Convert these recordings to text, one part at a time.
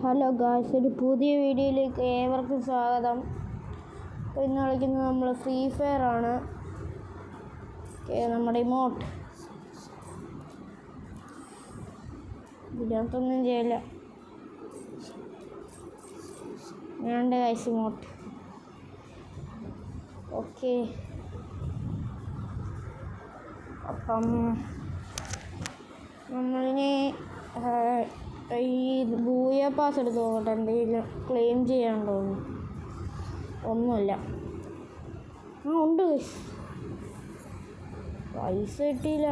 Hello guys, ഒരു പുതിയ വീഡിയോയിലേക്ക് ഏവർക്കും സ്വാഗതം. അപ്പോൾ ഇന്ന് കളിക്കുന്നത് നമ്മൾ ഫ്രീ ഫയർ ആണ്. നമ്മുടെ ഇമോട്ട് ഇതിനകത്തൊന്നും ചെയ്യില്ല. ഞാനുണ്ട് ഗായ്സ് ഇമോട്ട്. ഓക്കെ, അപ്പം നമ്മളിനി ഈ ബൂയ പാസ് എടുത്ത് നോക്കട്ടെ, എന്തെങ്കിലും ക്ലെയിം ചെയ്യാനുണ്ടോ? ഒന്നുമില്ല. ഉണ്ട്, പൈസ കിട്ടിയില്ല.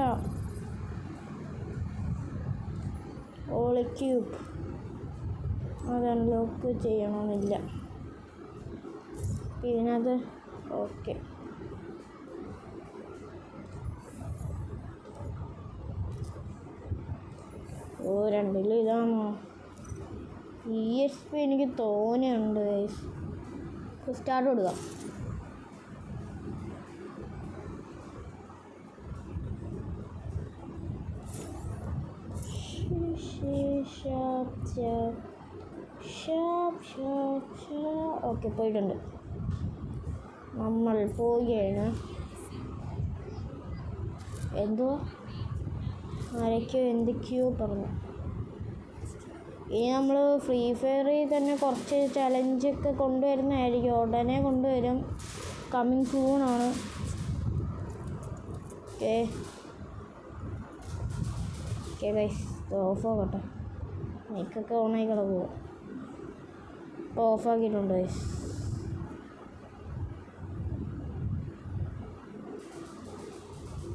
ഓളി ക്യൂബ് അത് അൺലോക്ക് ചെയ്യണമെന്നില്ല ഇതിനകത്ത്. ഓക്കെ, രണ്ടിലും ഇതാണോ? ESP എനിക്ക് തോനെയുണ്ട്. സ്റ്റാർട്ട് കൊടുക്കാം. ഓക്കെ, പോയിട്ടുണ്ട്. നമ്മൾ പോവുകയാണ്. എന്തുവാ എന്തൊക്കെയോ പറഞ്ഞു. ഇനി നമ്മൾ ഫ്രീ ഫയറിൽ തന്നെ കുറച്ച് ചലഞ്ചൊക്കെ കൊണ്ടുവരുന്നതായിരിക്കും. ഉടനെ കൊണ്ടുവരും. കമ്മിങ് സൂണാണ്. ഓക്കെ ഗൈസ്, ഓഫ് ആക്കട്ടെ. മൈക്കൊക്കെ ഓണായി കിടക്കുക. ഇപ്പോൾ ഓഫാക്കിയിട്ടുണ്ട് ഗൈസ്.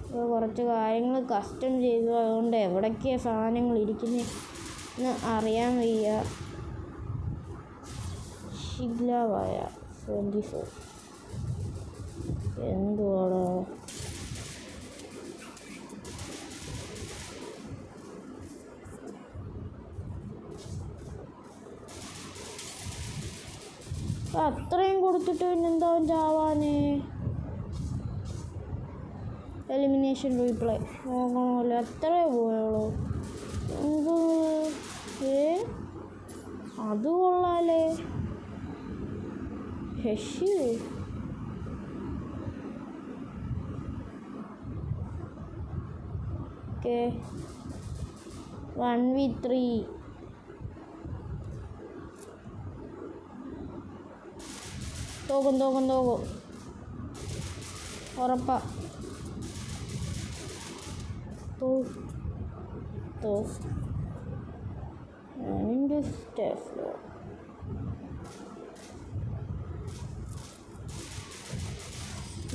ഇപ്പോൾ കുറച്ച് കാര്യങ്ങൾ കസ്റ്റം ചെയ്തു. അതുകൊണ്ട് എവിടേക്കാണ് സാധനങ്ങൾ ഇരിക്കുന്നത് അറിയാൻ വയ്യ. ഷിഗ്ലാവായ 24 എന്തുവാടോ? അത്രയും കൊടുത്തിട്ട് പിന്നെന്താവും ചാവാനേ? Elimination replay നോക്കണമല്ലോ. എത്രയേ പോയുള്ളൂ? അത് കൊള്ളാലേ. ഹെഷ് ഓക്കെ, 1v3 തോക്കും ഉറപ്പാ.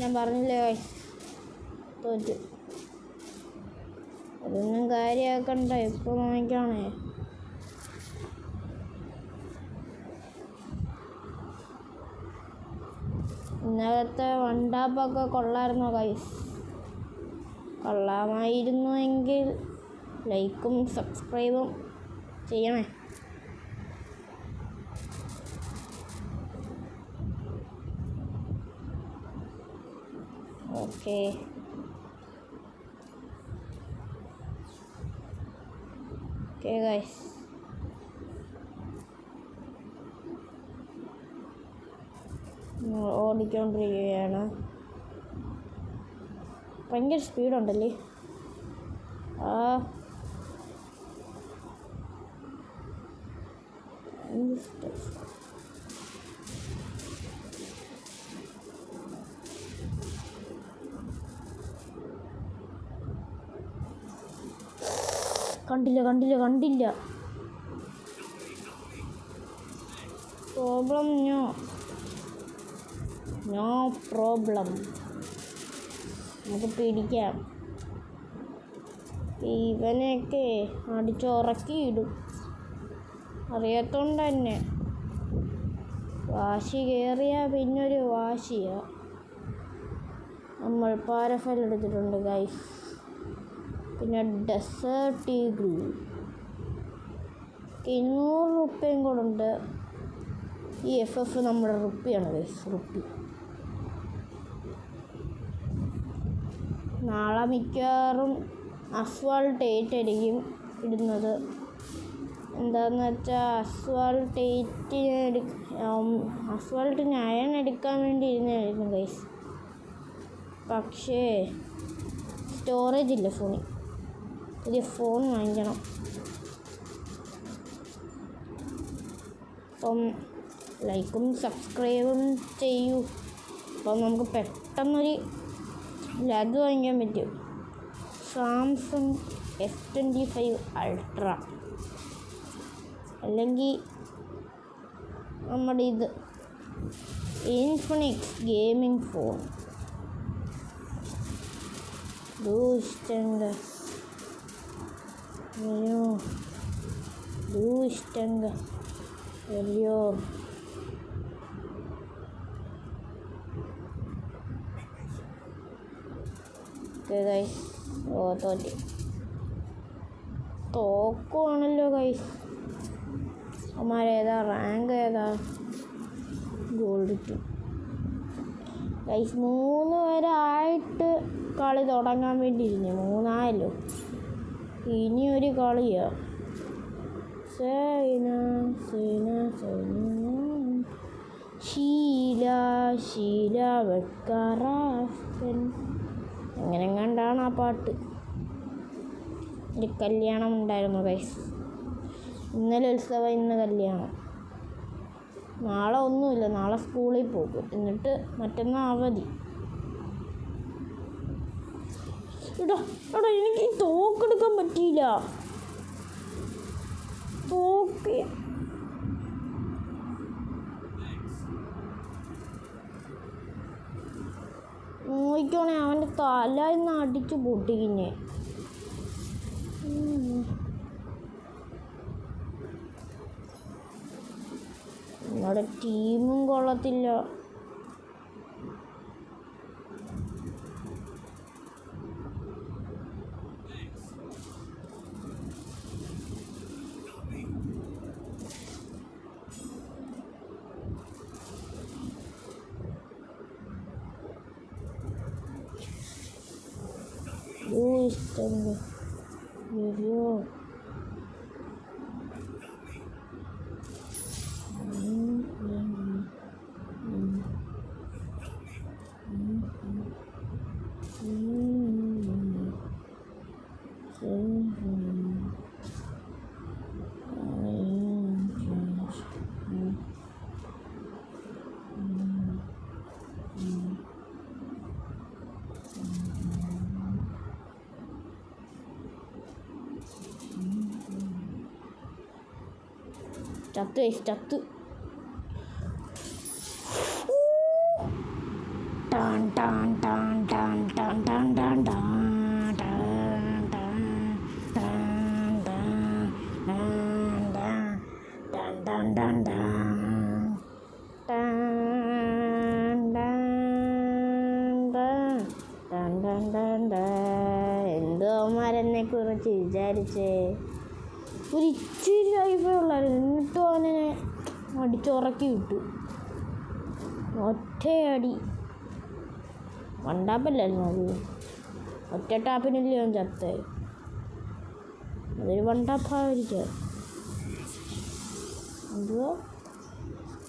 ഞാൻ പറഞ്ഞില്ലേ തോറ്റു. അതൊന്നും കാര്യമാക്കണ്ട, ഇപ്പോൾ വാങ്ങിക്കണേ. ഇന്നലത്തെ വണ്ടാപ്പൊക്കെ കൊള്ളായിരുന്നോ ഗൈസ്? കൊള്ളാമായിരുന്നുവെങ്കിൽ ലൈക്കും സബ്സ്ക്രൈബും ചെയ്യണേ. ഓക്കെ, ഗൈസ്, ഓടിക്കൊണ്ടിരിക്കുകയാണ്. ഭയങ്കര സ്പീഡുണ്ടല്ലേ. കണ്ടില്ല. Problem no problem. നമുക്ക് പിടിക്കാം. ഇവനെയൊക്കെ അടിച്ചുറക്കിയിടും. അറിയാത്തോണ്ട് തന്നെ വാശി കയറിയാൽ പിന്നൊരു വാശിയാ. നമ്മൾ പാരഫൽ എടുത്തിട്ടുണ്ട് ഗൈസ്. പിന്നെ ഡെസേർട്ട് ഈഗിൾ 200 റുപ്യയും കൂടെ ഉണ്ട്. ഈ FF നമ്മുടെ റുപ്പിയാണ് ഗൈസ്, റുപ്പി. നാളെ മിക്കവാറും അസ്വാൾട്ട് 8 ആയിരിക്കും ഇടുന്നത്. എന്താണെന്ന് വെച്ചാൽ അസ്വാൾട്ട് 9 എടുക്കാൻ വേണ്ടി ഇരുന്നായിരുന്നു ഗൈസ്. പക്ഷേ സ്റ്റോറേജ് ഇല്ല ഫോണിൽ. പുതിയ ഫോൺ വാങ്ങിക്കണം. അപ്പം ലൈക്കും സബ്സ്ക്രൈബും ചെയ്യൂ. അപ്പം നമുക്ക് പെട്ടെന്നൊരു ലഗ് വാങ്ങിക്കാൻ പറ്റും. സാംസങ് S25 അൾട്ര അല്ലെങ്കിൽ നമ്മുടെ ഇത് ഇൻഫിനിക്സ് ഗെയിമിംഗ് ഫോൺ. ഇഷ്ടങ്ക അയ്യോ ഗൈസ്. തോക്കുവാണല്ലോ ഗൈസ്. അമ്മാരേതാ റാങ്ക് ഏതാ? Gold 2 guys. 3 പേരായിട്ട് കളി തുടങ്ങാൻ വേണ്ടി ഇരുന്നു. 3 ആയല്ലോ. ഇനി ഒരു കളിയാ. ശീല വെക്കാറാൻ അങ്ങനെ കണ്ടാണ് ആ പാട്ട്. ഒരു കല്യാണം ഉണ്ടായിരുന്നു ഗൈസ്. ഇന്നലെ ഉത്സവം, ഇന്ന് കല്യാണം. നാളെ ഒന്നുമില്ല, നാളെ സ്കൂളിൽ പോകും. എന്നിട്ട് മറ്റന്നാൾ അവധി. എടാ എനിക്ക് തോക്കെടുക്കാൻ പറ്റിയില്ല. തോക്ക് നോക്കിക്കോണേ, അവൻ്റെ തല ഇന്ന് അടിച്ചു പൊട്ടിക്കുന്നേ. നമ്മുടെ ടീമും കൊള്ളത്തില്ല. ഇഷ്ടം വീഡിയോ ചത്ത് എന്തോ അവന്മാരെന്നെ കുറിച്ച് വിചാരിച്ചേ. ഒരു ഇച്ചിരി ലൈഫേ ഉള്ളായിരുന്നു. എന്നിട്ടും അവനെ അടിച്ചുറക്കി വിട്ടു. ഒറ്റയടി. വണ്ടാപ്പല്ലായിരുന്നു അത്. ഒറ്റ ടാപ്പിനല്ലേ അവൻ ചത്തേ. അതൊരു വണ്ടാപ്പായിരിക്കാം. എന്തുവാ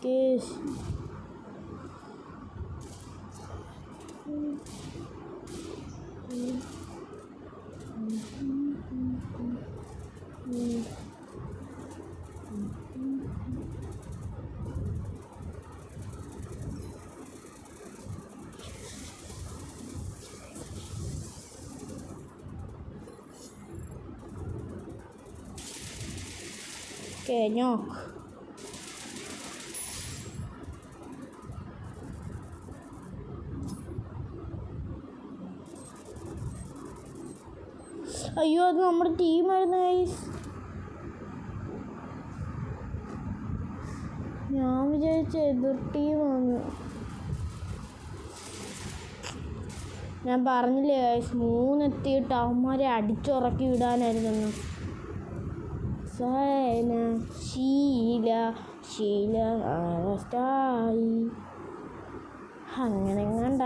കേസ്? Kenyok. അയ്യോ, അത് നമ്മുടെ ടീമായിരുന്നു ഗൈസ്. ഞാൻ വിചാരിച്ച എതിർ ടീമാണ്. ഞാൻ പറഞ്ഞില്ലേ ഗൈസ്, 3 എത്തിയിട്ട് അവന്മാരെ അടിച്ചുറക്കി വിടാനായിരുന്നു. ശീല അറസ്റ്റായി അങ്ങനെ കണ്ട.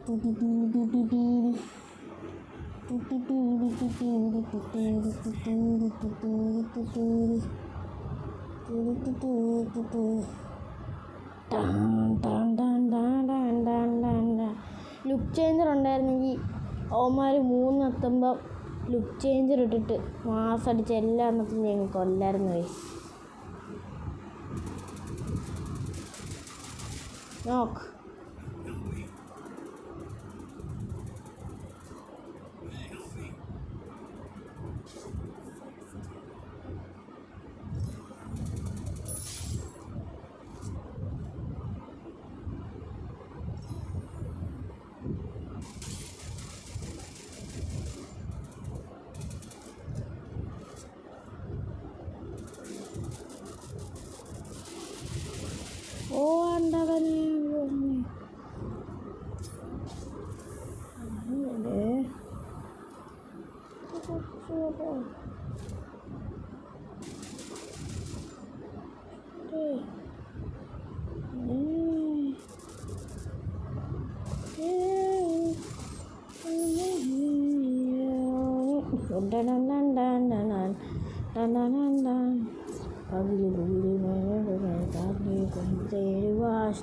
ലുക്ക് ചേഞ്ചർ ഉണ്ടായിരുന്നെങ്കിൽ അവന്മാർ 3 എത്തുമ്പോൾ ലുക്ക് ചേഞ്ചർ ഇട്ടിട്ട് മാസടിച്ച് എല്ലാ എണ്ണത്തിനും ഞങ്ങൾ കൊല്ലായിരുന്നു ഗൈസ്. നോക്ക് ഓ അണ്ടവനെ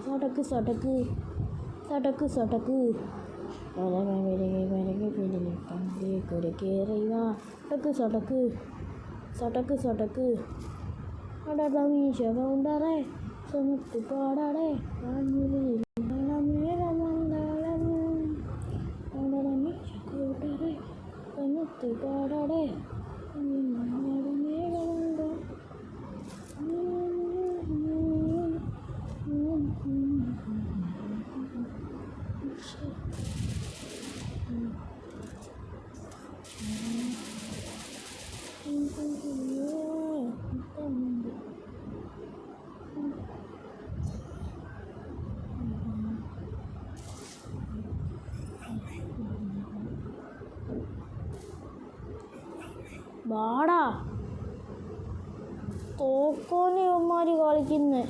സടക്ക് സടക്ക് സടക്ക് സടക്ക് സടക്ക് സടക്ക് സടക്ക് സടക്ക് അടട മീശ കൗണ്ടറേ സമത്ത് പാടാടേ സമത്ത് പാടാടേ വാടാ തോക്കോനെ ഇവന്മാര് കളിക്കുന്നേ.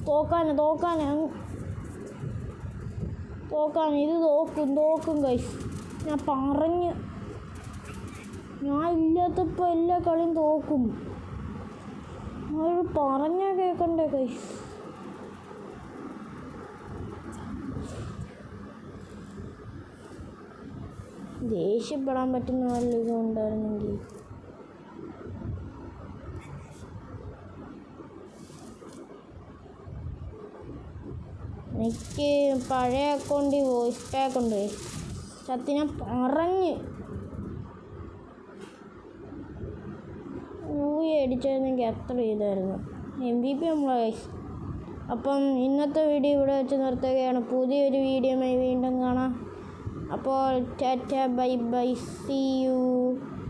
തോക്കാനെ ഇത് തോക്കും ഗൈസ്. ഞാൻ പറഞ്ഞു, ഞാൻ ഇല്ലാത്തപ്പോൾ എല്ലാ കളിയും തോക്കും. അവർ പറഞ്ഞാൽ കേൾക്കണ്ടേ ഗൈസ്. ദേഷ്യപ്പെടാൻ പറ്റുന്ന വല്ല ഇതും ഉണ്ടായിരുന്നെങ്കിൽ. എനിക്ക് പഴയ അക്കൗണ്ടിൽ വോയിസ് പാക്ക് ഉണ്ട്. സത്യം ഞാൻ പറഞ്ഞ് മൂവി അടിച്ചായിരുന്നെങ്കിൽ എത്ര ചെയ്തായിരുന്നു. MVP നമ്മളെ ഗൈസ്. അപ്പം ഇന്നത്തെ വീഡിയോ ഇവിടെ വെച്ച് നിർത്തുകയാണ്. പുതിയൊരു വീഡിയോയുമായി വീണ്ടും കാണാം. അപ്പോൾ tata bye bye, see U.